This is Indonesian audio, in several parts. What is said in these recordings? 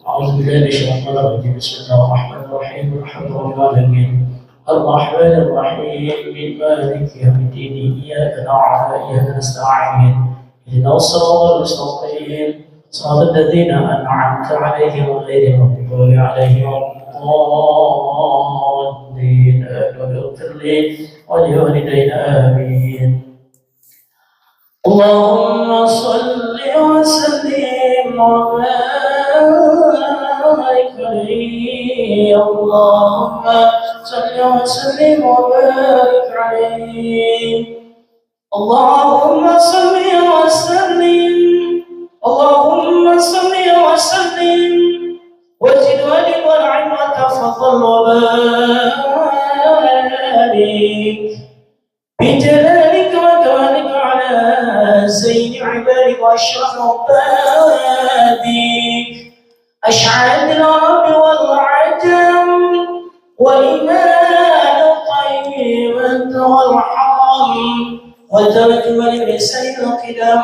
أعوذ بالله من الشيطان الرجيم. بسم الله الرحمن الرحيم. الحمد لله العالمين الرحمن الرحيم مالك يوم الدين. إياك نعبد وإياك نستعين. اهدنا الصراط المستقيم صراط الذين أنعمت عليهم غير المغضوب عليهم ولا الضالين. اغفر لي ولوالدينا آمين. اللهم صل وسلم وبارك عليه. اللهم صل وسلم وبارك عليه. اللهم صل وسلم. اللهم صل وسلم وزد ولد والعلم وتفضل وبارك بجلالك وكرمك على سيد عبادك واشرف عبادك أشعاد العرب والعجم وإمام الطيبة والحرم وترجمة لسيد القدم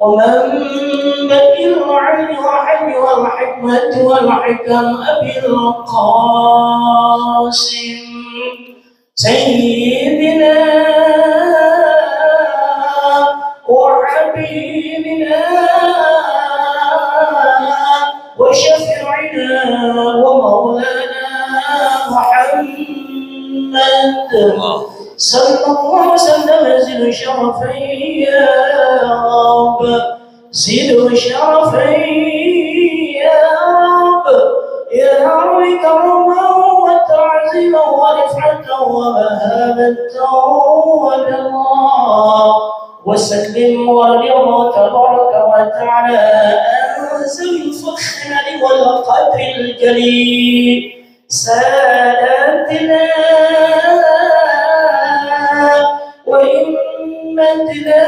ومنبع العلم والحلم والحكمة والحكم أبي القاسم سيدنا وحبيبنا وشفيعنا ومولانا محمد صلى الله وسلم. زد شرفي يا رب، زد شرفي يا رب، يا رب كرما وتعزيما ورفعة ومهابة ولله وسلم واليوم تبارك وتعالى أنزل الفخر والقدر الجليل سادتنا وإمتنا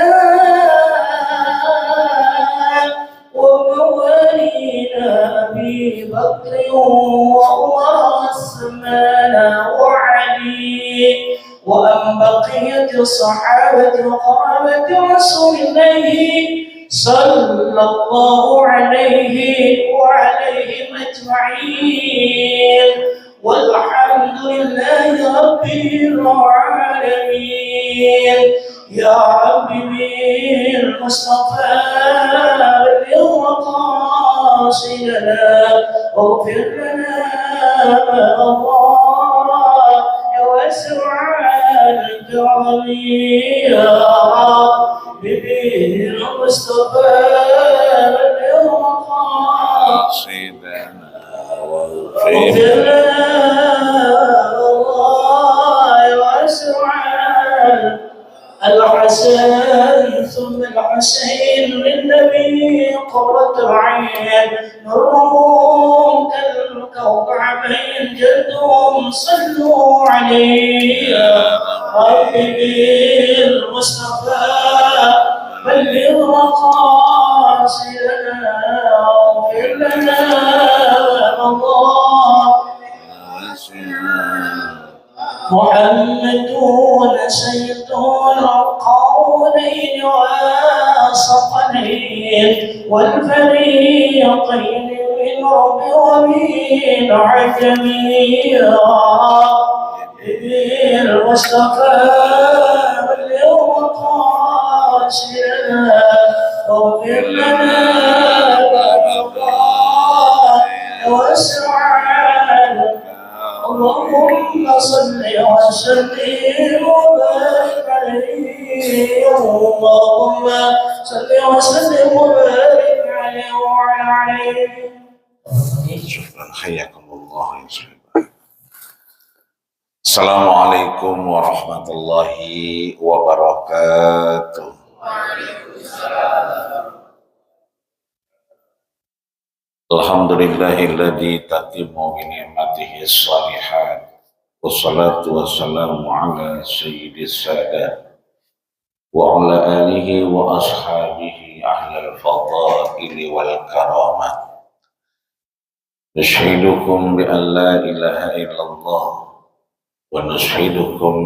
وموالينا أبي بكر وعمر وعثمان وعلي وأن بقية الصحابة وقرابة رسول الله صلى الله عليه وعليهم أجمعين والحمد لله رب العالمين. يا رب بالمصطفى بلغ مقاصدنا واغفر لنا الله يا واسع الكرم. يا رب بالمصطفى بلغ مقاصدنا واغفر لنا الله يا واسع الحسن ثم الحسين للنبي قرة العين نورهم كالكوكبين جدهم صلوا عليه. يا رب بالمصطفى بلغ مقاصدنا واغفر لنا الله. محمد سيد القولين والثقلين والفريقين من رب ومن عجم. يا المصطفى بلغ مقاصدنا واغفر لنا واسع. اللهم صل وسلم وبارك عليه. اللهم صل وسلم وبارك عليه وعلى عليه. شكرا حياكم الله يا شباب. Assalamualaikum warahmatullahi wabarakatuh. Alhamdulillahilladzi tatimmu bi ni'matihi shalihat wassalatu wassalamu ala sayyidis sadat wa ala alihi wa ashabihi ahlal fadaili wal karamah. Nashhidukum bi an la ilaha illallah wa nashhidukum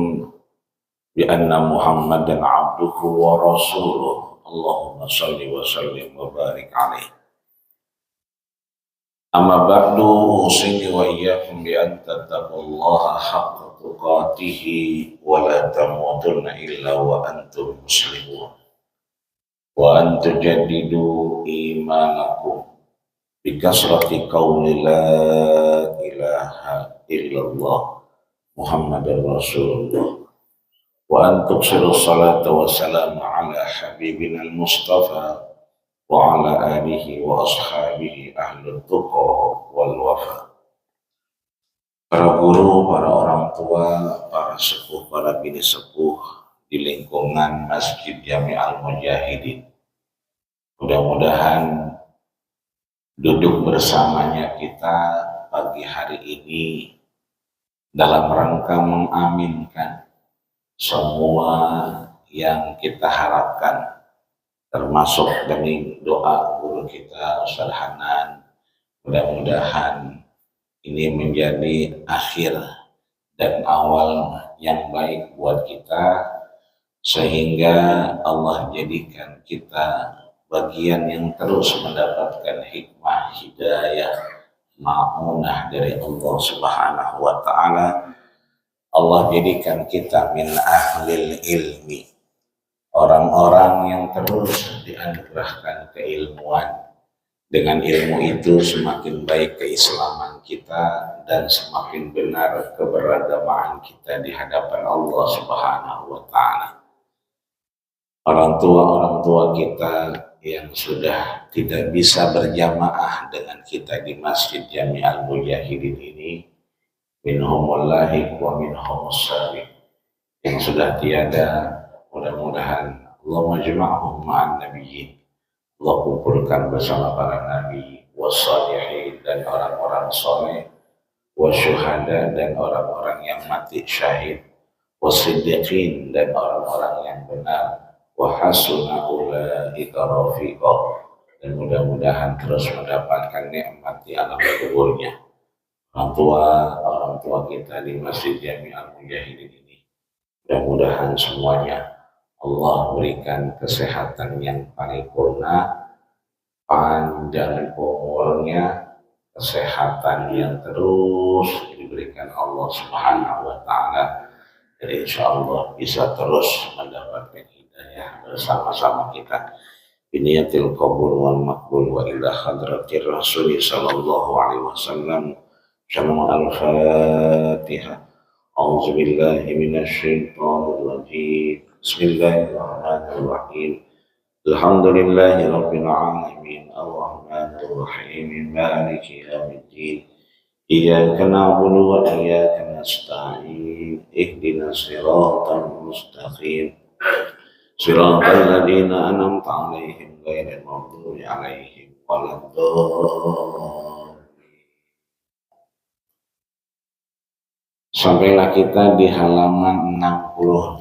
bi anna Muhammadan abduhu wa rasuluh. Allahumma salli wa sallim wa barik alaihi. Amma ba'du usini wa iyyakum bi an tattaqullaha haqqa tuqatih wa la tamutunna illa wa antum muslimun wa an tujaddidu imanakum bi kasrati qawli la ilaha illallah Muhammadar Rasulullah wa an tuksiru salata wa salam ala habibina al-Mustafa wa ala alihi wa ashabihi ahlul tuqa wal wafa. Para guru, para orang tua, para sepuh, para bini sepuh di lingkungan Masjid Jami Al-Mujahidin, mudah-mudahan duduk bersamanya kita pagi hari ini dalam rangka mengaminkan semua yang kita harapkan, termasuk demi doa guru kita Ustaz Hanan. Mudah-mudahan ini menjadi akhir dan awal yang baik buat kita, sehingga Allah jadikan kita bagian yang terus mendapatkan hikmah, hidayah, ma'unah dari Allah Subhanahu wa ta'ala. Allah jadikan kita min ahlil ilmi, orang-orang yang terus dianugerahkan keilmuan. Dengan ilmu itu semakin baik keislaman kita dan semakin benar keberagamaan kita di hadapan Allah Subhanahu wa ta'ala. Orang tua kita yang sudah tidak bisa berjamaah dengan kita di Masjid Jami Al-Mujahidin ini, minhumul lahiq wa minhumus sabiq, yang sudah tiada, mudah-mudahan Allah majma'hum ma'an nabiyyin, Allah kumpulkan bersama para nabi, wassalihin dan orang-orang soleh, wasyuhada dan orang-orang yang mati syahid, wasiddiqin dan orang-orang yang benar, wahasuna ulaika rafiqa, dan mudah-mudahan terus mendapatkan nikmat di alam kuburnya. Orang tua kita di Masjid Jami Al-Mujahidin ini, mudah-mudahan semuanya Allah berikan kesehatan yang paripurna, panjang umurnya, kesehatan yang terus diberikan Allah Subhanahu wa ta'ala, dan insya Allah bisa terus mendapatkan hidayah bersama-sama kita. Biniyatil qabul wal maqbul wa ila hadratir Rasul sallallahu alaihi wasallam. Al-Fatihah. A'udzu billahi minasy syaithanir rajim. Bismillahirrahmanirrahim. Alhamdulillahi rabbil alamin. Arrahmanir rahim. Maliki yaumiddin. Iyyaka na'budu wa iyyaka nasta'in. Ihdinas siratal mustaqim. Siratal ladzina an'amta 'alaihim ghairil maghdubi 'alaihim waladdallin. Sampailah kita di halaman 68.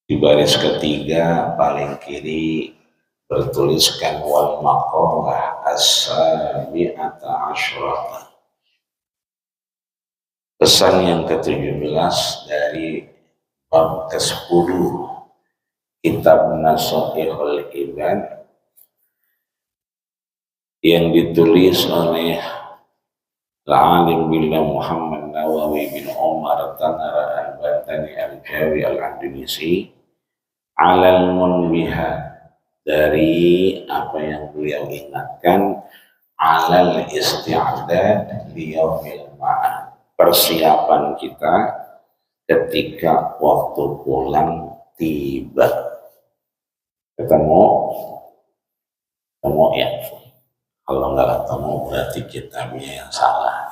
Di baris ketiga paling kiri bertuliskan wal maqalah as-sabi'ata asyrata. Pesan yang ke-17 dari bab ke-10 kitab Nasaihul Ibad yang ditulis oleh Al-Alim Billah Muhammad Nawawi bin Umar Tanara Al-Batani Al-Jawi Al-Andunisi alal munbiha, dari apa yang beliau ingatkan, alal isti'adad liyaumil ma'ad, persiapan kita ketika waktu pulang tiba. Ketemu ya. Kalau nggak ketemu berarti kitabnya yang salah.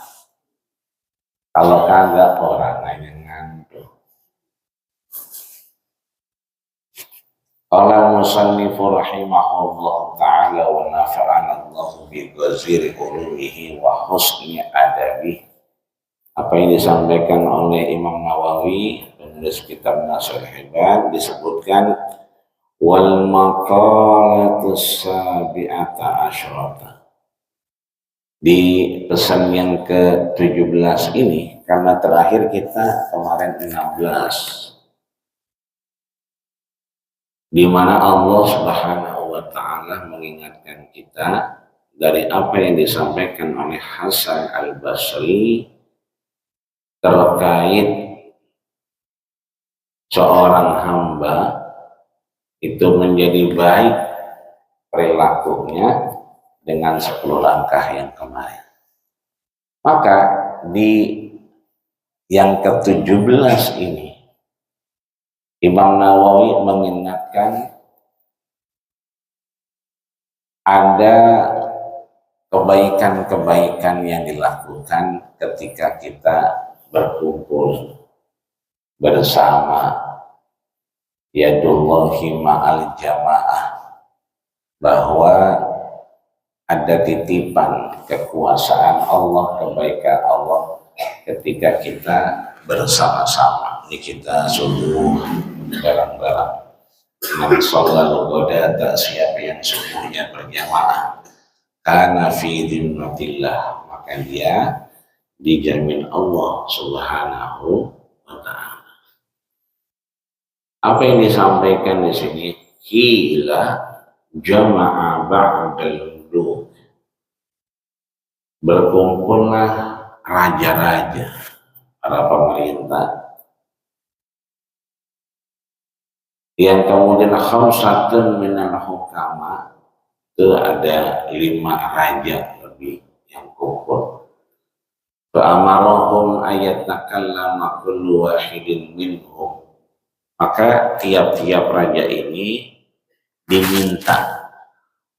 Kalau kagak orang yang ngantuk. Qala musannifu rahimahullah ta'ala wa nafa'ana Allah bi ghaziri ulumihi wa husni adabi. Apa yang disampaikan oleh Imam Nawawi, penulis kitab Nasaihul Ibad, disebutkan wal maqalatus sabi'ata asyrata. Di pesan yang ke-17 ini, karena terakhir kita kemarin 16, di mana Allah Subhanahu wa wa ta'ala mengingatkan kita dari apa yang disampaikan oleh Hasan al-Basri terkait seorang hamba itu menjadi baik perilakunya dengan 10 langkah yang kemarin. Maka di yang ke-17 ini Imam Nawawi mengingatkan ada kebaikan-kebaikan yang dilakukan ketika kita berkumpul bersama yadullahi ma'al jamaah, bahwa ada titipan kekuasaan Allah, kebaikan Allah ketika kita bersama-sama. Ini kita sungguh barang-barang man shallal ghadata, siapa yang subuhnya berjamaah kana fi dhimmatillah, maka dia dijamin Allah Subhanahu wa ta'ala. Apa yang disampaikan di sini? Hila jama'a ba'dal muluk, berkumpullah raja-raja, para pemerintah, yang kemudian khamsatun minal hukama, itu ada 5 raja lebih yang kumpul. Fa'amarahum ayatakallama kullu wahidin minhum, maka tiap-tiap raja ini diminta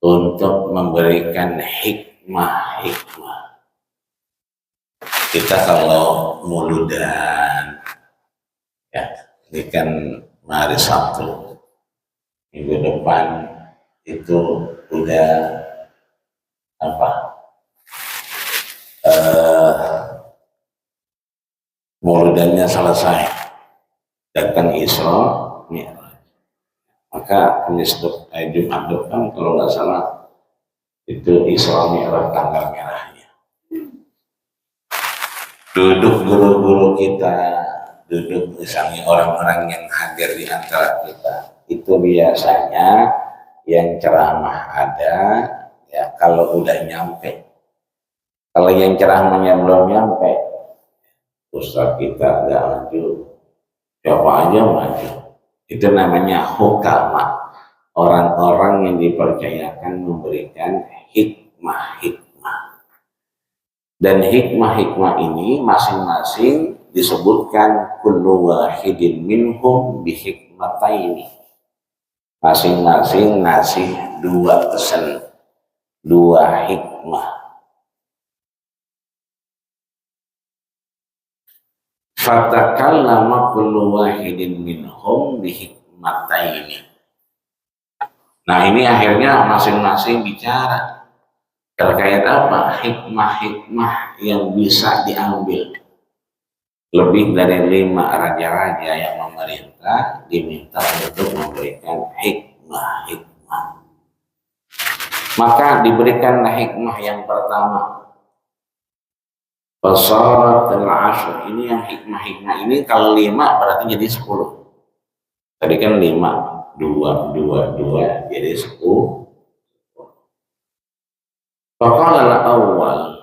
untuk memberikan hikmah-hikmah. Kita kalau muludan, ya, ini kan hari Sabtu, minggu depan itu udah apa? Muludannya selesai, datang Isra Mi'raj. Maka Jumat depan kalau nggak salah itu Isra Mi'raj tanggal merahnya. Duduk guru-guru kita, duduk misalnya orang-orang yang hadir di antara kita, itu biasanya yang ceramah ada, ya kalau udah nyampe. Kalau yang ceramahnya belum nyampe, ustaz kita nggak maju, siapa aja maju. Itu namanya hukama, orang-orang yang dipercayakan memberikan hikmah-hikmah. Dan hikmah-hikmah ini masing-masing disebutkan kullu wahidin minhum bihikmataini, masing-masing ngasih 2 pesan, 2 hikmah. Fatakallama kullu wahidin minhum bihikmataini. Nah, ini akhirnya masing-masing bicara terkait apa? Hikmah-hikmah yang bisa diambil. Lebih dari 5 raja-raja yang memerintah diminta untuk memberikan hikmah-hikmah. Maka diberikanlah hikmah yang pertama, Fasarat al-ashr. Ini yang hikmah-hikmah ini kalau 5 berarti jadi 10. Tadi kan 5, 2 jadi 10. Faqala awal,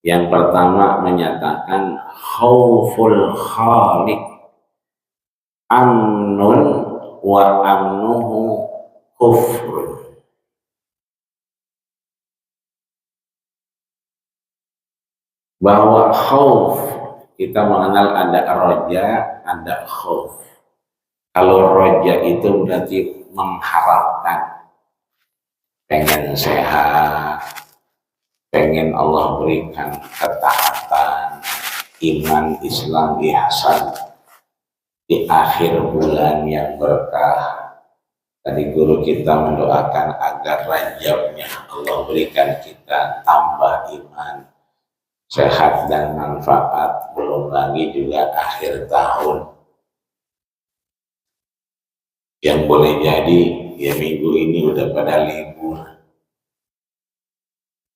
yang pertama menyatakan khauful khaliq amnun wa amnuhu kufrun. Bahwa khauf, kita mengenal ada roja, ada khauf. Kalau roja itu berarti mengharapkan, pengen sehat, pengen Allah berikan ketaatan, iman, Islam, ihsan di akhir bulan yang berkah. Tadi guru kita mendoakan agar Rajabnya Allah berikan kita tambah iman, sehat dan manfaat. Belum lagi juga akhir tahun yang boleh jadi ya minggu ini udah pada libur.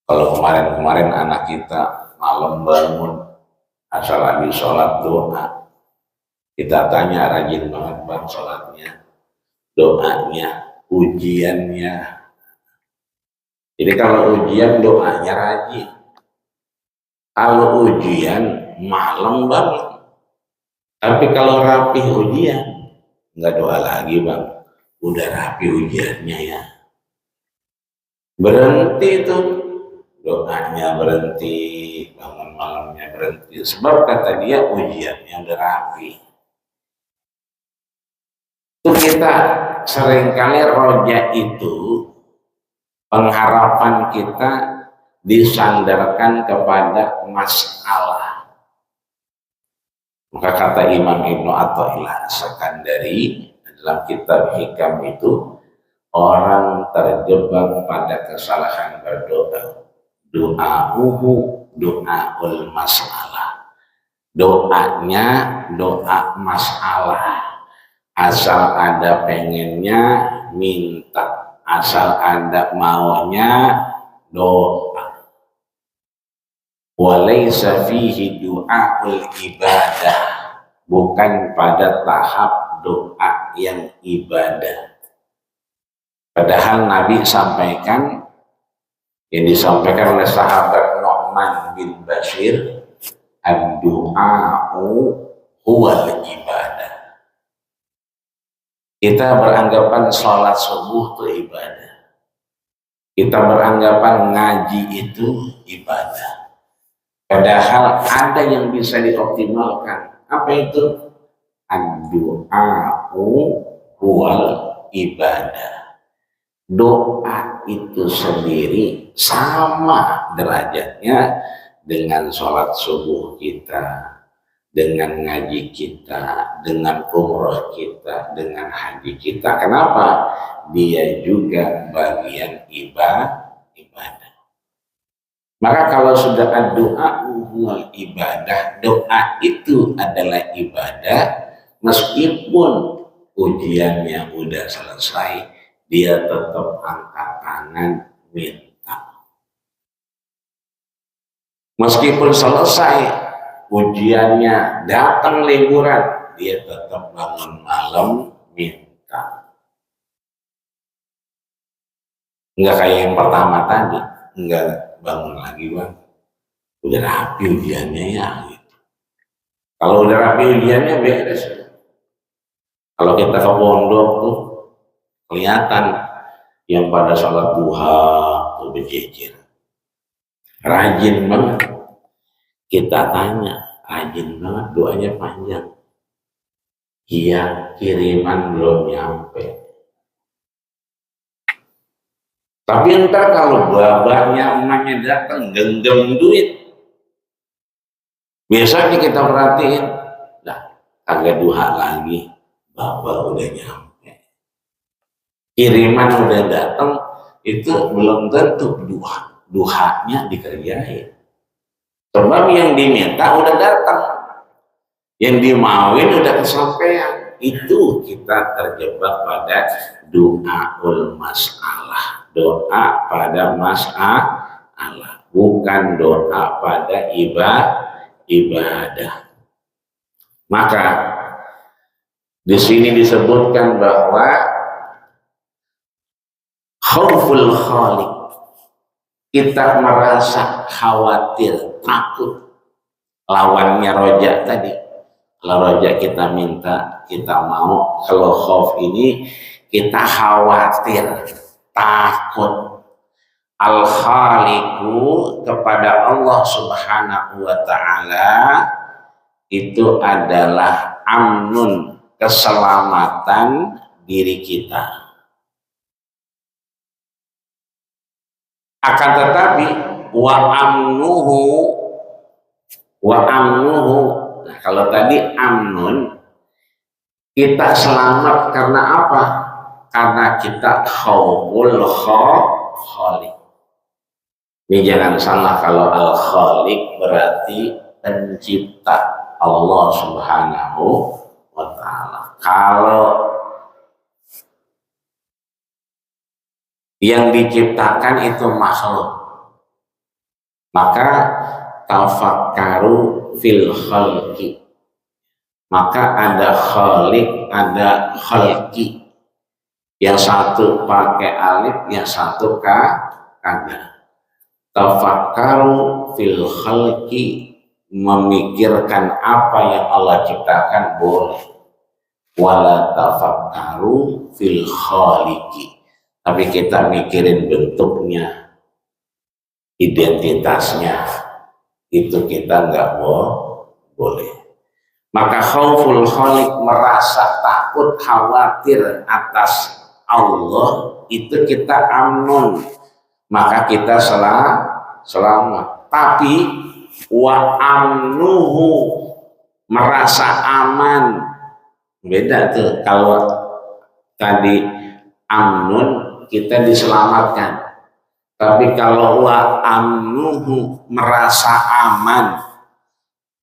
Kalau kemarin-kemarin anak kita malam bangun asal habis sholat doa, kita tanya rajin banget bang sholatnya, doanya ujiannya. Jadi kalau ujian doanya rajin. Kalau ujian malam banget. Tapi kalau rapih ujian, nggak doa lagi bang. Udah rapi ujiannya ya. Berhenti itu doanya, berhenti bangun malamnya berhenti. Sebab kata dia ujiannya udah rapi. Itu kita seringkali roja itu pengharapan kita disandarkan kepada masalah. Maka kata Imam Ibnu Athaillah As-Sakandari dalam kitab Hikam itu, orang terjebak pada kesalahan berdoa. Doaul masalah. Doanya doa masalah. Asal ada pengennya minta, asal ada maunya doa. Walaysa fihi du'aul ibadah, bukan pada tahap doa yang ibadah. Padahal Nabi sampaikan, yang disampaikan oleh sahabat Nu'man bin Bashir, ad-du'a'u huwal ibadah. Kita beranggapan sholat subuh itu ibadah. Kita beranggapan ngaji itu ibadah. Padahal ada yang bisa dioptimalkan. Apa itu? Ad-du'a'u huwal ibadah. Doa itu sendiri sama derajatnya dengan sholat subuh kita, dengan ngaji kita, dengan umroh kita, dengan haji kita. Kenapa? Dia juga bagian ibadah. Maka kalau sudah doa ibadah, doa itu adalah ibadah. Meskipun ujiannya udah selesai, dia tetap angkat tangan minta. Meskipun selesai ujiannya, datang liburan, dia tetap bangun malam minta. Enggak kayak yang pertama tadi, enggak bangun lagi bang, udah rapi ujiannya ya gitu. Kalau udah rapi ujiannya beres. Kalau kita ke pondok tuh kelihatan yang pada sholat duha tuh berjejer, rajin banget. Kita tanya, rajin banget, doanya panjang. Iya, kiriman belum nyampe. Tapi ntar kalau babanya emaknya datang genggam duit, biasanya kita perhatiin, lah agak duha lagi, baba udah nyampe. Kiriman udah datang, itu belum tentu duhanya dikerjain. Sebab yang diminta udah datang, yang dimauin udah kesampaian. Itu kita terjebak pada doaul masalah, doa pada masalah, bukan doa pada ibadah. Maka di sini disebutkan bahwa khauful khaliq, kita merasa khawatir, takut. Lawannya roja tadi. Kalau roja kita minta, kita mau. Kalau khauf ini kita khawatir, takut. Al-khaliqu kepada Allah Subhanahu wa ta'ala itu adalah amnun, keselamatan diri kita. Akan tetapi wa amnuhu, nah kalau tadi amnun, kita selamat karena apa? Karena kita khauful khaliq. Ini jangan salah, kalau al-khaliq berarti pencipta, Allah Subhanahu wa ta'ala. Kalau yang diciptakan itu makhluk, maka tafakkaru fil khalqi, maka ada khaliq, ada khalqi. Yang satu pakai alif, yang satu kagak. Tafakkaru fil khalqi, memikirkan apa yang Allah ciptakan boleh. Wala tafakkaru fil khaliqi, tapi kita mikirin bentuknya, identitasnya, itu kita nggak boleh. Maka khauful khaliq, merasa takut khawatir atas Allah, itu kita amnun, maka kita selamat. Tapi wa amnuhu, merasa aman, beda tuh. Kalau tadi amnun kita diselamatkan, tapi kalau wa amnuhu, merasa aman,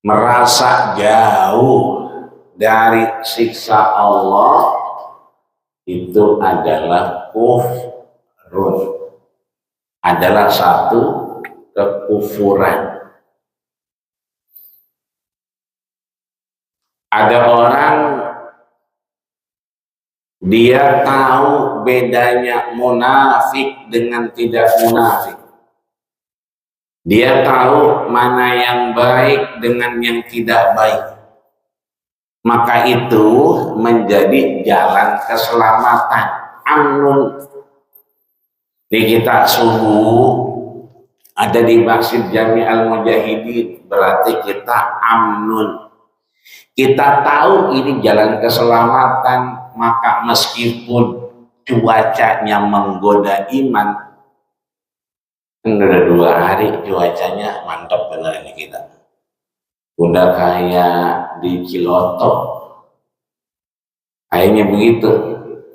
merasa jauh dari siksa Allah, itu adalah kufrun, adalah satu kekufuran. Ada orang dia tahu bedanya munafik dengan tidak munafik. Dia tahu mana yang baik dengan yang tidak baik. Maka itu menjadi jalan keselamatan, amnun. Di kita subuh ada di Masjid Jami Al-Mujahidin, berarti kita amnun. Kita tahu ini jalan keselamatan, maka meskipun cuacanya menggoda iman, udah 2 hari cuacanya mantap bener ini kita. Udah kayak di Ciloto, kayaknya begitu.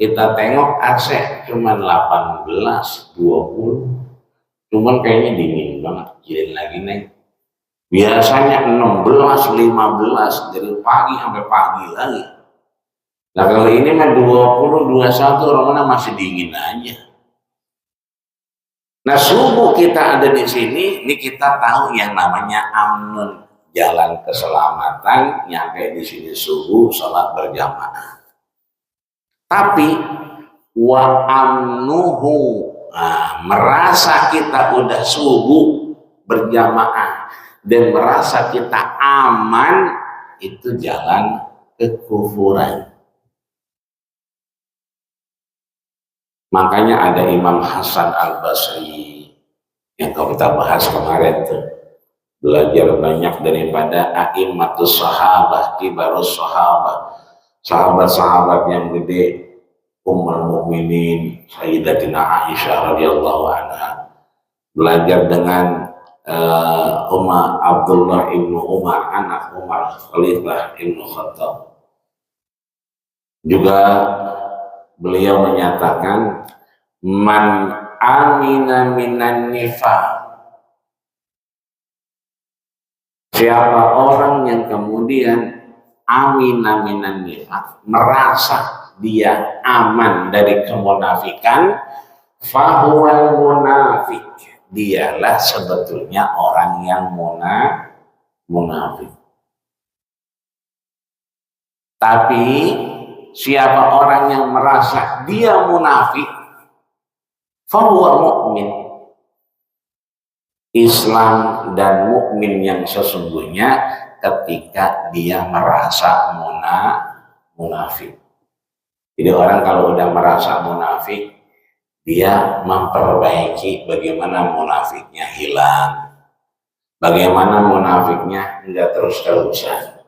Kita tengok AC cuman 18, 20, cuman kayaknya dingin banget. Jadi lagi nih, biasanya 16, 15 dari pagi sampai pagi lagi. Nah kalau ini mah 20, 21, orang masih dingin aja. Nah subuh kita ada di sini, ini kita tahu yang namanya amnun, jalan keselamatan, nyampe di sini subuh, sholat berjamaah. Tapi wa amnuhu, merasa kita udah subuh berjamaah dan merasa kita aman, itu jalan kekufuran. Makanya ada Imam Hasan Al-Basri yang kita bahas kemarin tuh, belajar banyak daripada a'immatus sahabah, kibarus sahabah, sahabat-sahabat yang gede, Ummul Mukminin Sayyidatina Aisyah radhiyallahu anha. Belajar dengan Umar Abdullah ibnu Umar, anak Umar Khalifah ibnu Khattab. Juga beliau menyatakan, man amina minan nifaq, siapa orang yang kemudian amina minan nifaq, merasa dia aman dari kemunafikan, fahuwal munafik, dialah sebetulnya orang yang munafik. Tapi siapa orang yang merasa dia munafik, fahuwa mu'min, Islam dan mukmin yang sesungguhnya ketika dia merasa munafik. Jadi orang kalau udah merasa munafik, dia memperbaiki bagaimana munafiknya hilang, bagaimana munafiknya enggak terus-terusan.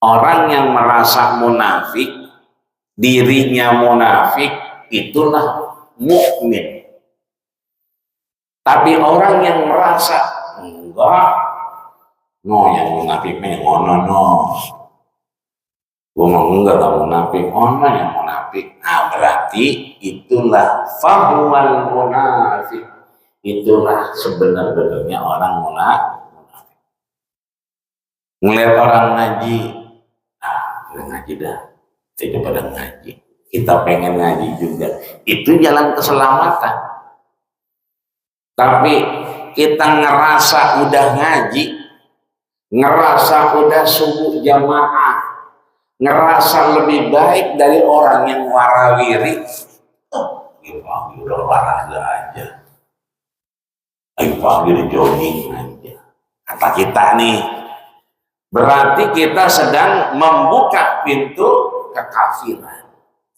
Orang yang merasa munafik, dirinya munafik, itulah mukmin. Tapi orang yang merasa enggak, yang munafiknya ngono, gue mau enggak munafik, yang munafik, berarti itulah fahuwal munafik, itulah sebenar-benarnya orang munafik. Ngeliat orang ngaji, ngaji dah, kita pada ngaji, kita pengen ngaji juga, itu jalan keselamatan. Tapi kita ngerasa udah ngaji, ngerasa udah subuh jamaah, ngerasa lebih baik dari orang yang warawiri, Pagi udah olahraga aja, pagi udah jogging aja. Kata kita nih, berarti kita sedang membuka pintu kekafiran.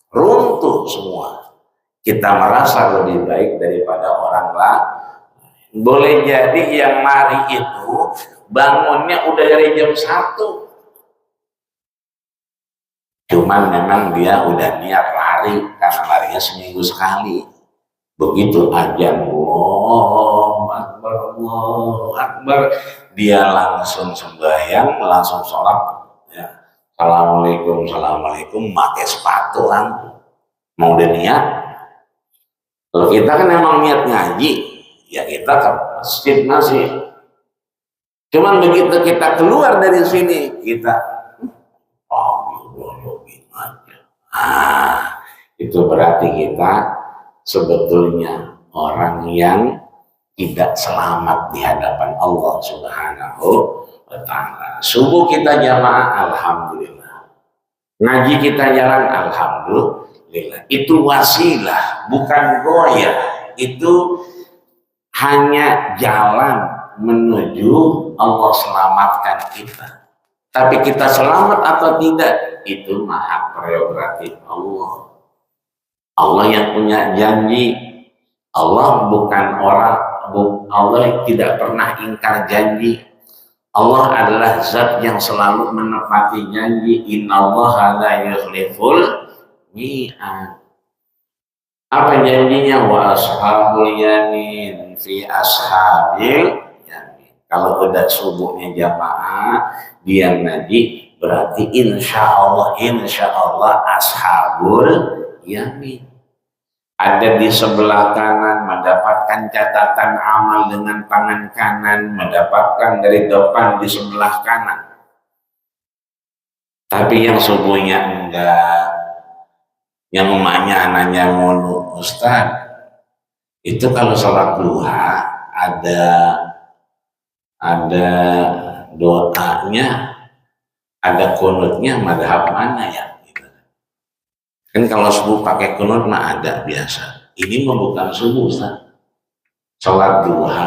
Runtuh semua. Kita merasa lebih baik daripada orang lain. Boleh jadi yang mari itu bangunnya udah dari jam 1. Cuman memang dia udah niat lari, karena larinya seminggu sekali. Begitu ajan, Allahu Akbar, Allahu Akbar, dia langsung sembahyang, langsung sholat. Ya. Assalamualaikum, assalamualaikum, pakai sepatu kan. Mau udah niat. Kalau kita kan emang niat ngaji, ya kita ke masjid masih. Cuman begitu kita keluar dari sini, kita itu berarti kita sebetulnya orang yang tidak selamat di hadapan Allah Subhanahu wa Ta'ala. Subuh kita jamaah, alhamdulillah. Ngaji kita jalan, alhamdulillah. Itu wasilah, bukan goyah. Itu hanya jalan menuju Allah selamatkan kita. Tapi kita selamat atau tidak, itu hak prerogatif Allah. Allah yang punya janji. Allah bukan orang, Allah tidak pernah ingkar janji. Allah adalah zat yang selalu menepati janji. Innallaha la yukhliful mi'ad. Apa janjinya? Wa ashabul yamin fi ashabil yamin. Kalau udah subuhnya jamaah, dia ngaji, berarti insya Allah ashabul yamin. Ada di sebelah kanan, mendapatkan catatan amal dengan tangan kanan, mendapatkan dari depan di sebelah kanan. Tapi yang subuhnya enggak, yang emaknya anaknya mulu, Ustaz, itu kalau sholat duha ada doanya, ada kunutnya, madhab mana ya? Kan kalau subuh pakai kunut mah ada biasa. Ini mah bukan subuh, Ustaz. Sholat duha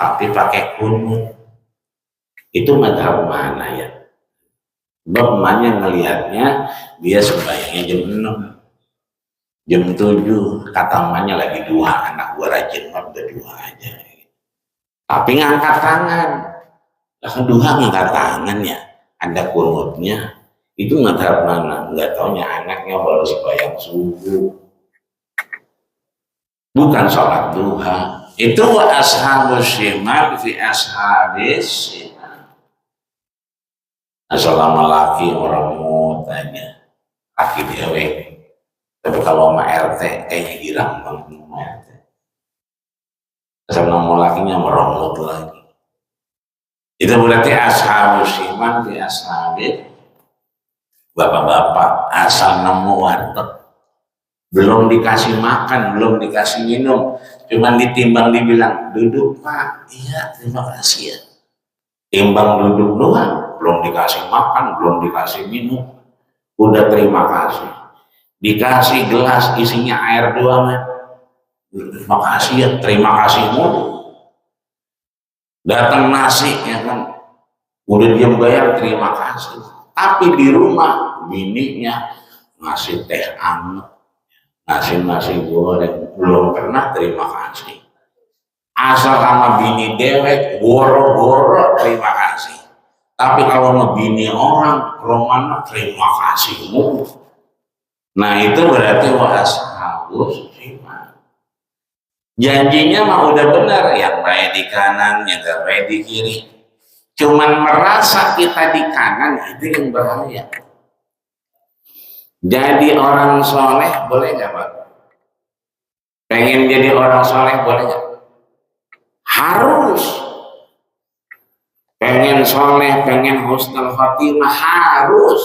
tapi pakai kunut. Itu madhab mana ya? Bapaknya ngelihatnya dia sembahyangnya jam 6, jam 7, kata emaknya lagi duha, anak gua rajin mah udah duha aja. Tapi ngangkat tangan. Lah duha ngangkat tangan ya, ada kunutnya. Itu madhab mana? Nggak taunya anaknya baru sembahyang subuh, bukan sholat duha. Itu wa ashabus shimal fi ashabis shimal. Asal laki orang mutanya laki dewek. Tapi kalau sama RT kayaknya girang banget sama RT. Asal nama lakinya meronglot lagi. Itu berarti ashabus shimal fi ashabis. Bapak-bapak asal nemu warteg, belum dikasih makan, belum dikasih minum, cuman ditimbang dibilang duduk Pak, iya terima kasih ya. Timbang duduk doang, belum dikasih makan, belum dikasih minum, udah terima kasih. Dikasih gelas isinya air doang, terima kasih ya, terima kasih mulu. Datang nasi ya kan, udah dia bayar terima kasih. Tapi di rumah bininya ngasih teh anget, ngasih nasi goreng, belum pernah terima kasih. Asal sama bini dewek, goro-goro terima kasih. Tapi kalau sama bini orang, romana terima kasih mulu. Nah itu berarti wa ashabus shimal. Janjinya mah udah benar, yang baik di kanan, yang gak baik di kiri. Cuman merasa kita di kanan, itu yang bahaya. Jadi orang soleh boleh nggak Pak? Pengen jadi orang soleh boleh nggak? Harus. Pengen soleh, pengen husnul khotimah harus.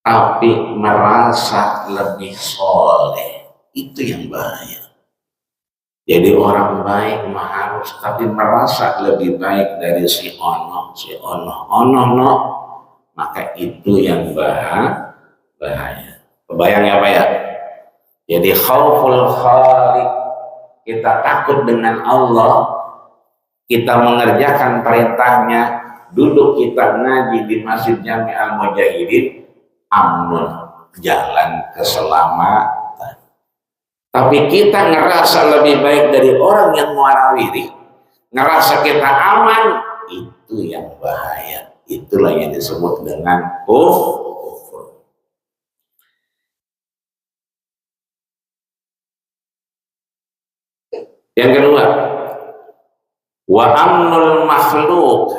Tapi merasa lebih soleh, itu yang bahaya. Jadi orang baik mah harus, tapi merasa lebih baik dari si ono, no, maka itu yang bahaya. Kebayang ya Pak ya? Jadi khauful khaliq, kita takut dengan Allah, kita mengerjakan perintahnya, duduk kita ngaji di Masjid Jami' Al-Mujahidin, amnun, jalan keselamatan. Tapi kita ngerasa lebih baik dari orang yang warawiri, ngerasa kita aman, itu yang bahaya. Itulah yang disebut dengan kufur. Yang kedua, wa amnul makhluk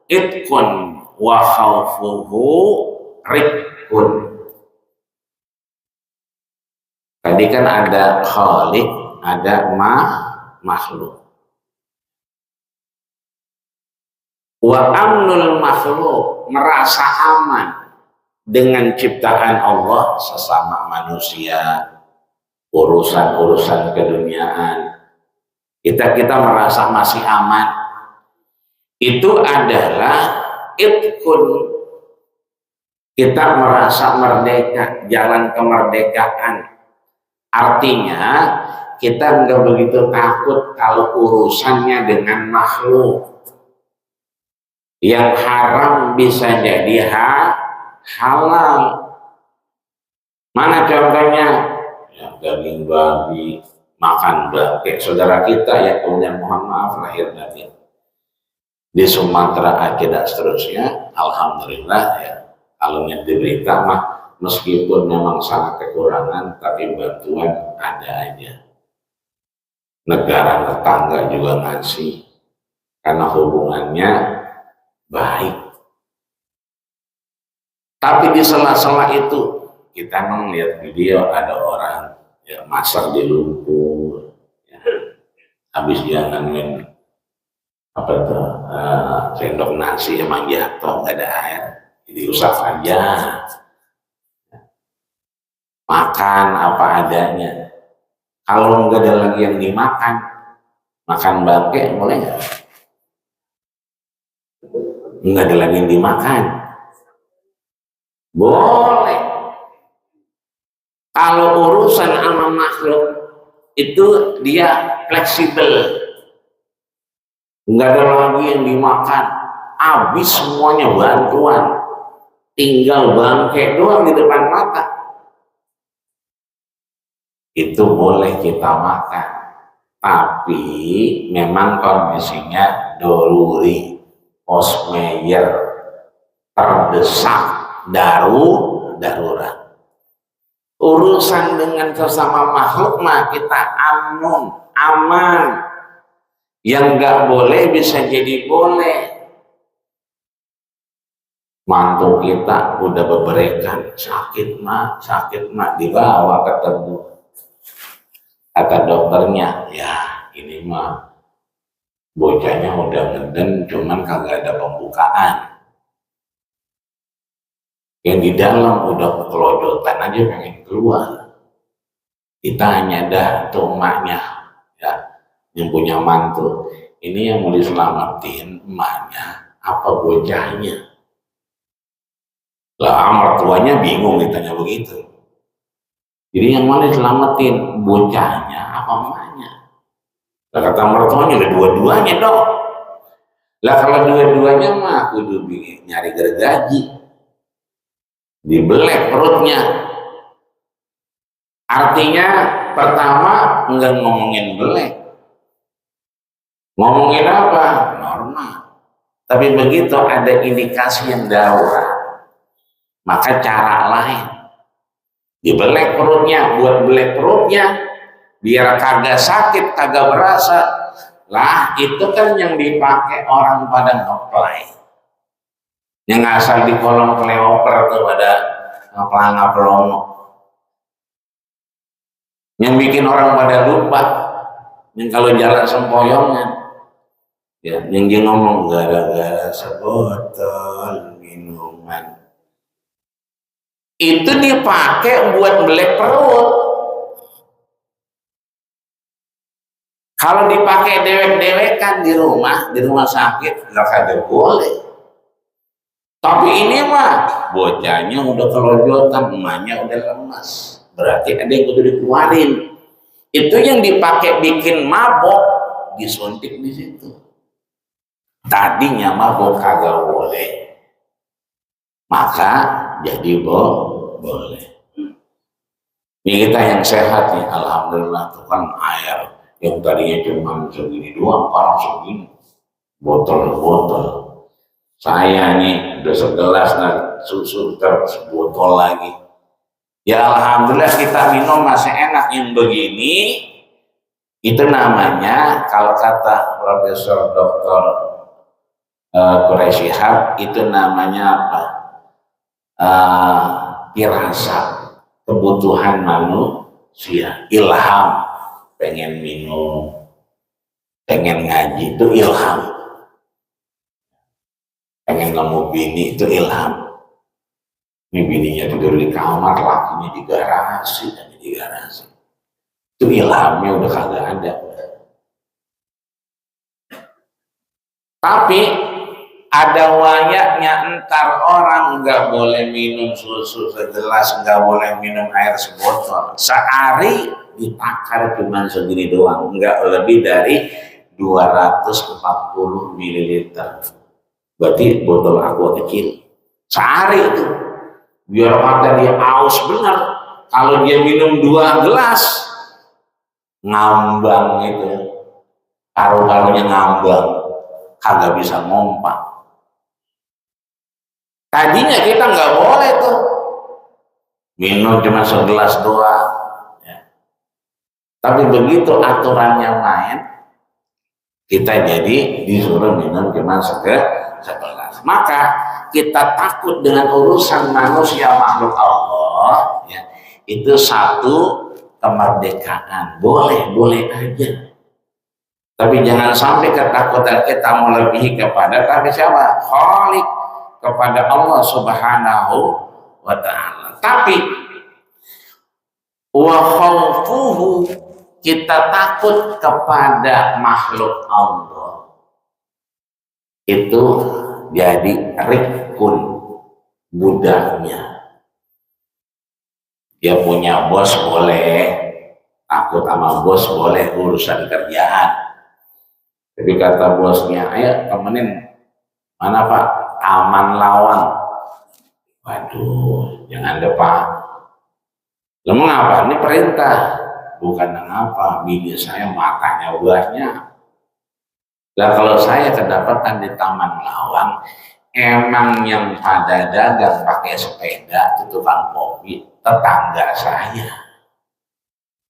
itqun wa khawfuhu rikun. Tadi kan ada khaliq, ada makhluk. Wa amnul makhluk, merasa aman dengan ciptaan Allah sesama manusia, urusan-urusan keduniaan. Kita merasa masih aman. Itu adalah itqun. Kita merasa merdeka, jalan kemerdekaan. Artinya kita nggak begitu takut kalau urusannya dengan makhluk. Yang haram bisa jadi halal. Mana contohnya? Ya, daging babi, makan bangke. Saudara kita yang kemudian mohon maaf lahir batin di Sumatera Aceh dan seterusnya, alhamdulillah ya, kalau yang diberita mah meskipun memang sangat kekurangan, tapi bantuan ada aja. Negara tetangga juga ngasih karena hubungannya baik. Tapi di sela-sela itu kita melihat video ada orang ya, masak di lumpur, ya. Habis dia nemuin apa itu sendok nasi emang jatuh nggak ada air, jadi usap aja, makan apa adanya. Kalau nggak ada lagi yang dimakan, makan bangke boleh nggak? Nggak ada lagi yang dimakan, boleh. Kalau urusan sama makhluk itu dia fleksibel, nggak ada lagi yang dimakan, habis semuanya bantuan, tinggal bangke doang di depan mata, itu boleh kita makan. Tapi memang kondisinya doruri, force majeure, terdesak, darurat. Urusan dengan sesama makhluk mah kita aman. Yang nggak boleh bisa jadi boleh. Mantu kita udah beberekan, sakit mak, dibawa ketemu. Kata dokternya, ya ini mah bocahnya udah ngeden, cuman kagak ada pembukaan. Yang di dalam udah kelojotan aja pengen keluar. Ditanya dah tuh emaknya, ya, yang punya mantu, ini yang mau diselamatin emaknya apa bocahnya? Lah mertuanya bingung ditanya begitu. Jadi yang mana diselamatin, bocahnya apa emaknya? Lah kata mertuanya, udah dua-duanya dong. Lah kalau dua-duanya mah kudu nyari gergaji, dibelek perutnya. Artinya pertama enggak ngomongin belek, ngomongin apa? Normal. Tapi begitu ada indikasi yang darurat, maka cara lain, dibelek perutnya. Buat belek perutnya biar kagak sakit, kagak berasa. Lah itu kan yang dipakai orang pada ngeplay, yang asal di kolong kleoper tuh pada ngaplang-ngaplong, yang bikin orang pada lupa, yang kalau jalan sempoyongan, ya, yang dia ngomong gara-gara sebotol minuman, itu dipakai buat belek perut. Kalau dipakai dewek-dewekan di rumah sakit nggak kagak boleh. Tapi ini mah bocahnya udah kelojotan, emaknya udah lemas, berarti ada yang kudu dikeluarin. Itu yang dipakai bikin mabok disuntik di situ. Tadinya mabok kagak boleh, maka jadi boleh. Ini kita yang sehat nih, alhamdulillah tuh kan air yang tadinya cuma segini doang, sekarang segini, botol-botol. Saya nih udah segelas susu terus botol lagi. Ya alhamdulillah kita minum masih enak yang begini. Itu namanya kalau kata Profesor Dr. Quraisy Shihab itu namanya apa? Firasat, kebutuhan manusia, ilham, pengen minum, pengen ngaji itu ilham, pengen nemu bini itu ilham. Ini bininya tidur di kamar, lakinya di garasi, itu ilhamnya udah kagak ada. Tapi ada wayaknya entar orang nggak boleh minum susu segelas, nggak boleh minum air sebotol. Sehari ditakar cuma segini doang, nggak lebih dari 240 ml. Berarti botol aqua kecil. Sehari itu. Biar kata dia aus benar. Kalau dia minum 2 gelas, ngambang itu. Paru-parunya ngambang. Kagak bisa ngompak. Tadinya kita nggak boleh tuh minum cuma segelas doang. Ya. Tapi begitu aturannya main, kita jadi disuruh minum cuma segelas. Maka kita takut dengan urusan manusia makhluk Allah. Ya. Itu satu kemerdekaan. Boleh aja. Tapi jangan sampai ketakutan kita melebihi kepada tapi siapa? Khalik, kepada Allah Subhanahu wa ta'ala. Tapi wa khawfuhu, kita takut kepada makhluk Allah. Itu jadi rikun, budaknya. Dia punya bos boleh, takut sama bos boleh, urusan kerjaan. Jadi kata bosnya, ayo temenin, mana Pak? Taman Lawang. Waduh, jangan deh Pak. Lo mengapa? Ini perintah. Bukan mengapa, bini saya matanya banyak. Nah kalau saya kedapatan di Taman Lawang, emang yang pada dagang pakai sepeda itu tukang kopi, tetangga saya.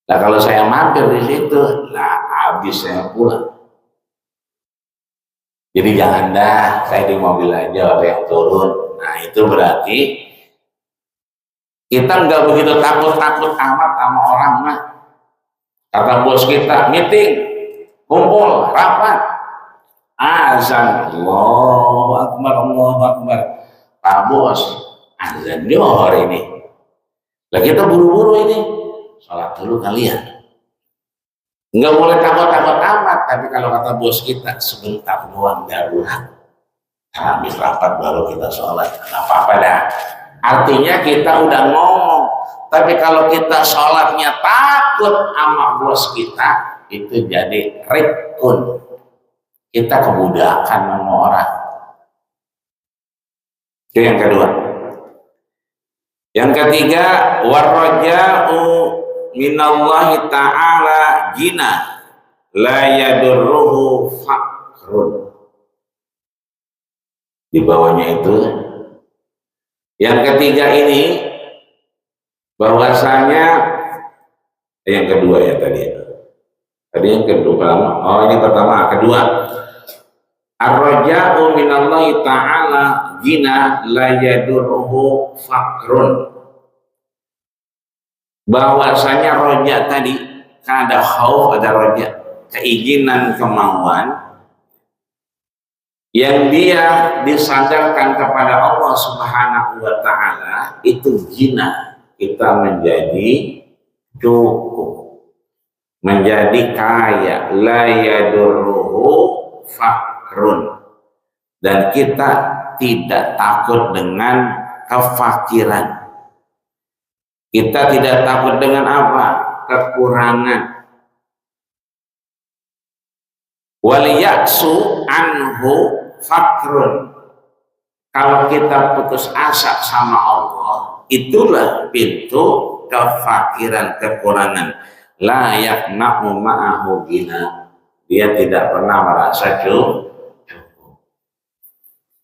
Nah kalau saya mampir di situ, lah habis saya pulang. Jadi jangan dah, saya di mobil aja ada yang turun. Nah itu berarti kita nggak begitu takut amat sama orang mah. Kata bos kita, meeting, kumpul, rapat, azan, Allahu Akbar. Pak bos, azan johor ini. Lah kita buru-buru ini, sholat dulu kalian. Nggak boleh takut amat, tapi kalau kata bos kita sebentar doang darurat, habis rapat baru kita sholat, nggak apa-apa dah. Artinya kita udah ngomong, tapi kalau kita sholatnya takut sama bos kita, itu jadi rikun, kita kebudakan sama orang. Itu yang kedua. Yang ketiga, warraja'u minallahi ta'ala gina la yadurruhu fakrun. Di bawahnya itu yang ketiga ini bahwasanya yang kedua ya tadi yang kedua kedua ar-raja'u minallahi ta'ala gina la yadurruhu fakrun. Bahwasanya roja tadi kan ada khauf, ada roja, keinginan, kemauan yang dia disandarkan kepada Allah Subhanahu wa ta'ala itu gina, kita menjadi cukup, menjadi kaya, la yadurruhu fakrun, dan kita tidak takut dengan kefakiran. Kita tidak takut dengan apa? Kekurangan. Wal ya'su anhu fakrun. Kalau kita putus asa sama Allah, itulah pintu kefakiran, kekurangan. La yakna'u ma'ahu gina. Dia tidak pernah merasa cukup.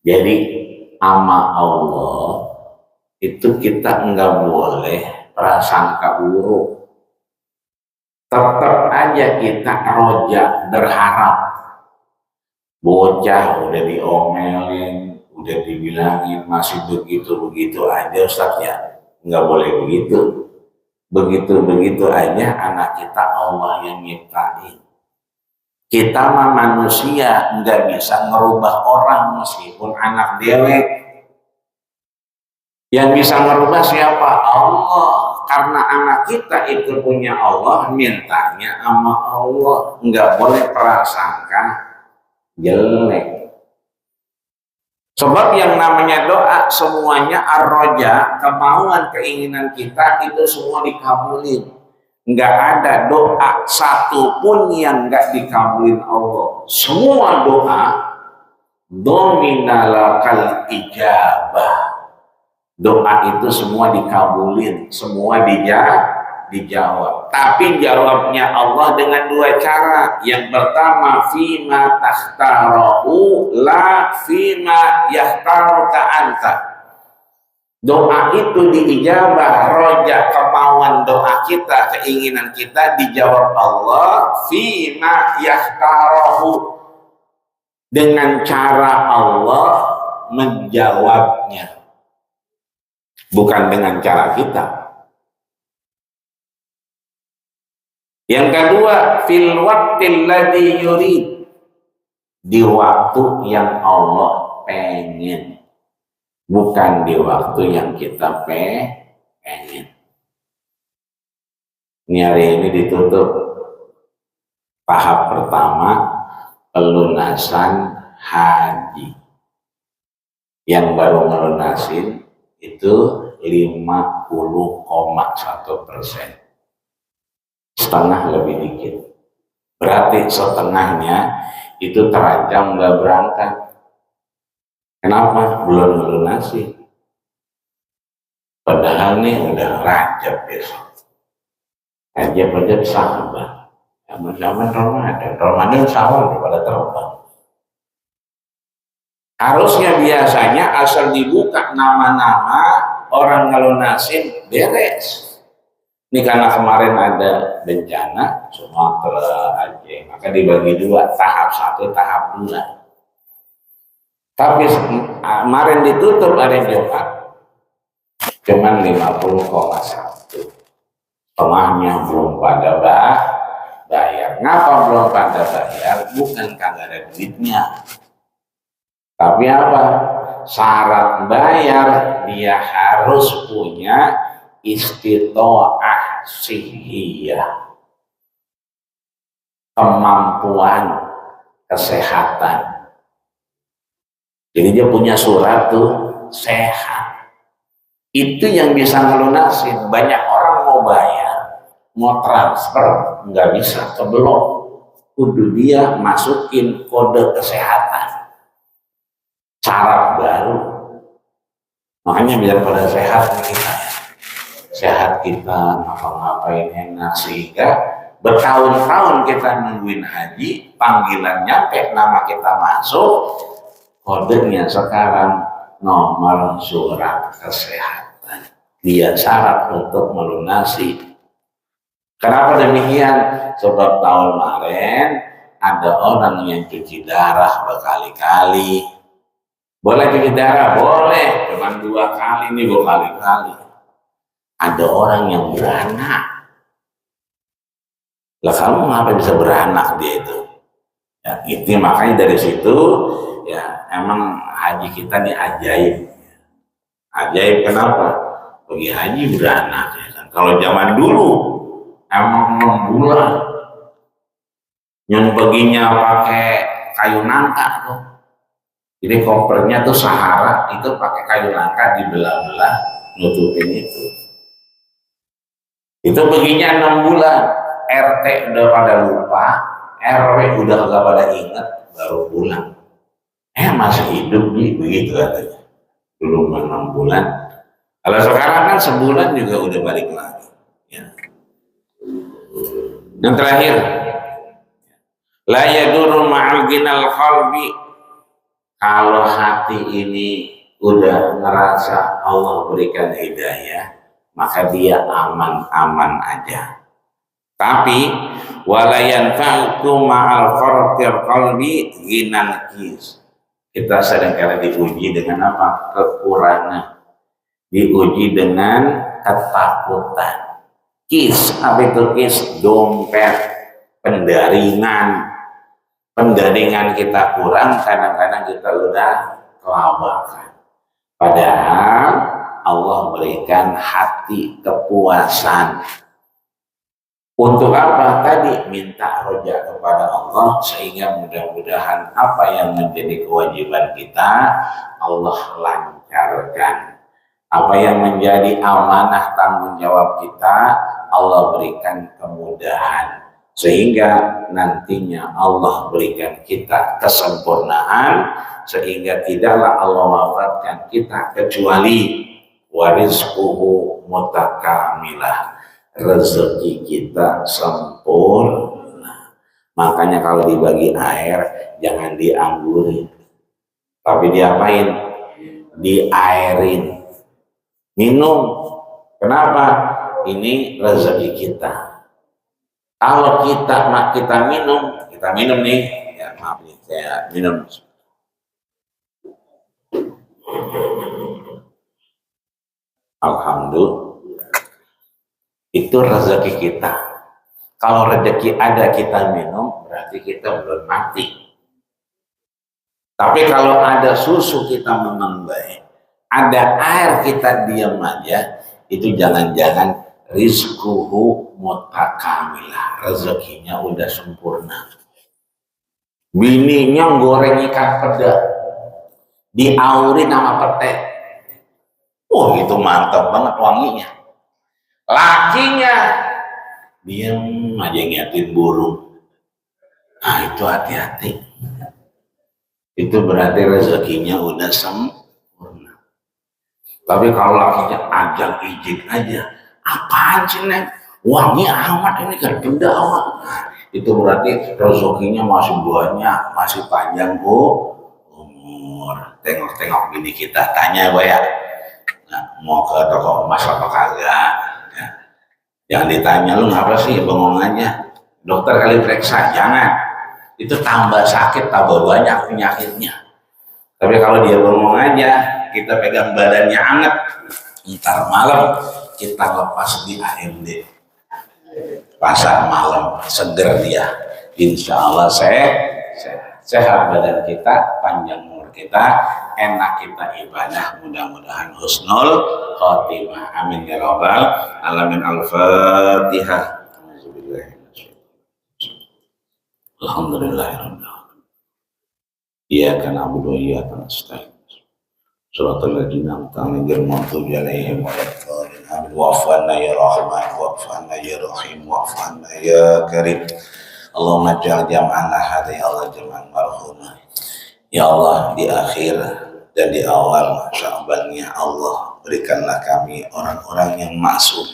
Jadi sama Allah itu kita enggak boleh prasangka buruk. Tetap aja kita roja, berharap. Bocah udah diomelin, udah dibilangin masih begitu-begitu aja Ustaz ya. Enggak boleh begitu. Begitu-begitu aja anak kita Allah yang nyiptain. Kita mah manusia nggak bisa ngerubah orang meskipun anak dewek. Yang bisa ngerubah siapa? Allah. Karena anak kita itu punya Allah, mintanya sama Allah. Nggak boleh prasangka jelek. Sebab yang namanya doa semuanya ar-roja, kemauan keinginan kita itu semua dikabulin. Nggak ada doa satu pun yang nggak dikabulin Allah. Semua doa dominalakal ijabah. Doa itu semua dikabulin, semua dijawab. Tapi jawabnya Allah dengan dua cara. Yang pertama, fima tahtarahu la fima yahtaruka anta. Doa itu diijabah, roja kemauan doa kita, keinginan kita dijawab Allah fima yahtarahu, dengan cara Allah menjawabnya, bukan dengan cara kita. Yang kedua, fil waqtil ladzi yurid, di waktu yang Allah pengen, bukan di waktu yang kita pengen. Ini hari ini ditutup tahap pertama pelunasan haji. Yang baru melunasin itu 50,1%. Setengah lebih dikit. Berarti setengahnya itu terancam nggak berangkat. Kenapa? Belum melunasi. Padahal nih udah Rajab besok. Rajab sahabat. Zaman Ramadan sawal daripada terbang. Harusnya biasanya asal dibuka nama-nama orang ngelunasin beres. Ini karena kemarin ada bencana Sumatera, Aceh, maka dibagi dua, tahap 1, tahap 2. Tapi kemarin ditutup hari Jumat cuman 50,1. Setengahnya belum pada bayar. Ngapa belum pada bayar? Bukan kagak ada duitnya. Tapi apa? Syarat bayar dia harus punya istitoah sihiyah, kemampuan kesehatan. Jadi dia punya surat tuh sehat. Itu yang bisa ngelunasin. Banyak orang mau bayar, mau transfer, nggak bisa, keblok. Kudu dia masukin kode kesehatan, syarat baru. Makanya biar pada sehat kita, sehat kita, ngapa-ngapain enak, sehingga bertahun-tahun kita nungguin haji, panggilan nyampe, nama kita masuk, kodenya sekarang nomor surat kesehatan. Dia syarat untuk melunasi. Kenapa demikian? Sebab tahun kemarin ada orang yang cuci darah berkali-kali. Boleh cuci darah? Boleh. Cuma 2 kali nih, berkali-kali. Ada orang yang beranak. Lah kamu ngapa bisa beranak dia itu? Ya, itu makanya dari situ ya emang haji kita nih ajaib. Ajaib kenapa? Pergi haji beranak ya kan. Kalau zaman dulu emang 6 bulan. Yang perginya pakai kayu nangka tuh. Jadi kopernya tuh Sahara itu pakai kayu nangka dibelah-belah nutupin itu. Itu begini 6 bulan, RT udah pada lupa, RW udah kagak pada ingat, baru pulang. Masih hidup nih, begitu katanya. Dulu 6 bulan. Kalau sekarang kan sebulan juga udah balik lagi. Ya. Yang terakhir, la yadurru ma'al ginal qalbi. Kalau hati ini udah ngerasa Allah berikan hidayah, maka dia aman-aman aja. Tapi wala yanfa'ukum ma'al farqil qalbi ginan kis. Kita seringkali diuji dengan apa? Kekurangan. Diuji dengan ketakutan. Kis, apa itu kis? Dompet, pendaringan. Pendaringan kita kurang, kadang-kadang kita udah kelabakan. Padahal Allah berikan hati kepuasan. Untuk apa? Tadi minta roja kepada Allah, sehingga mudah-mudahan apa yang menjadi kewajiban kita Allah lancarkan. Apa yang menjadi amanah tanggung jawab kita Allah berikan kemudahan, sehingga nantinya Allah berikan kita kesempurnaan, sehingga tidaklah Allah wafatkan kita kecuali warizquhu mutakamilah, rezeki kita sempurna. Makanya kalau dibagi air jangan dianggurin, tapi diapain? Diairin, minum. Kenapa? Ini rezeki kita. Kalau kita minum nih, ya maaf nih, saya minum. Alhamdulillah. Itu rezeki kita. Kalau rezeki ada kita minum, berarti kita belum mati. Tapi kalau ada susu kita memang baik, ada air kita diam aja, itu jangan-jangan rizquhu mutakamilah, rezekinya udah sempurna. Bininya goreng ikan peda, diaurin sama pete. Itu mantap banget wanginya. Lakinya diam aja ngeliatin burung. Nah itu hati-hati. Itu berarti rezekinya udah sempurna. Tapi kalau lakinya ajak ijik aja, apaan sih Neng? Wangi amat ini kan benda amat. Nah, itu berarti rezekinya masih banyak, masih panjang umur. Tengok-tengok bini kita, tanya gue ya. Nah, mau ke toko emas apa kagak? Jangan ditanya, lu ngapa sih bengong aja? Dokter kali periksa, jangan. Itu tambah sakit, tambah banyak penyakitnya. Tapi kalau dia bengong aja, kita pegang badannya hangat, ntar malam kita lepas di AMD. Pasar malam, seger dia. Insya Allah sehat badan kita, panjang umur kita, enak kita ibadah, mudah-mudahan husnul khotimah. Amin ya rabbal alamin. Al-Fatihah. Alhamdulillahirabbil alamin. Iyyaka na'budu wa iyyaka nasta'in. Shiratal ladzina an'amta 'alaihim ghairil maghdubi 'alaihim waladdallin. Amin. Wa'fu 'anna ya Rahman, wa'fu 'anna ya Rahim, wa'fu 'anna ya Karim. Allahumma ja'al jam'ana hadha ya Allah jam'an marhumah. Ya Allah, di akhir dan di awal Sya'ban ya Allah, berikanlah kami orang-orang yang maksum.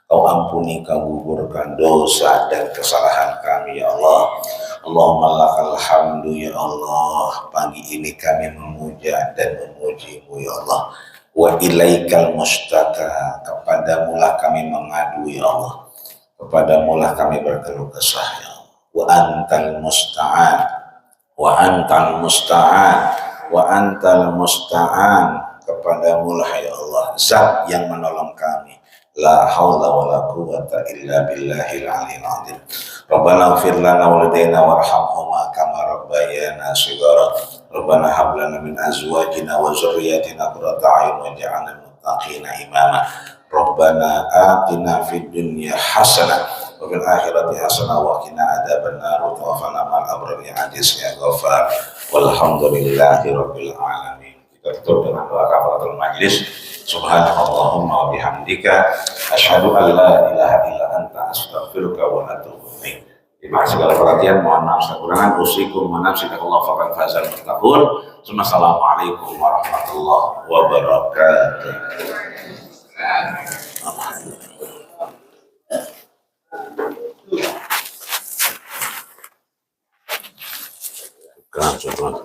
Kau ampuni, kau gugurkan dosa dan kesalahan kami ya Allah. Allahumma lakal hamdu ya Allah. Pagi ini kami memuja dan memuji-Mu ya Allah. Wa ilaikal mustaka, kepadamu-lah kami mengadu ya Allah. Kepadamu-lah kami berkeluh kesah ya Allah. Wa antal musta'an, wa antal musta'an, wa antal musta'an. Kepadamu-lah ya Allah zat yang menolong kami. La haula wa la quwwata illa billahil aliyil azim. Rabbana ighfir lana wa walidayna warhamhuma kama rabbayana shighara. Rabbana hab lana min azwajina wa dzurriyyatina qurrata a'yun waj'alna lil muttaqina imama. Rabbana atina fid dunya hasanah wa fil akhirati hasanah wa qina adzabannar. Wa tawaffana ma'al abrar ya aziz ya ghaffar. Walhamdulillahi rabbil alamin. Kita tutup dengan doa kafaratul majlis. Subhanallahumma wa bihamdika asyhadu an la ilaha illa anta astaghfiruka wa atubu ilaik. Terima kasih segala perhatian, mohon maaf kekurangan. Usikum wa nafsi taqullah faqad fazal muttaqun. Assalamualaikum warahmatullahi wabarakatuh. Keren,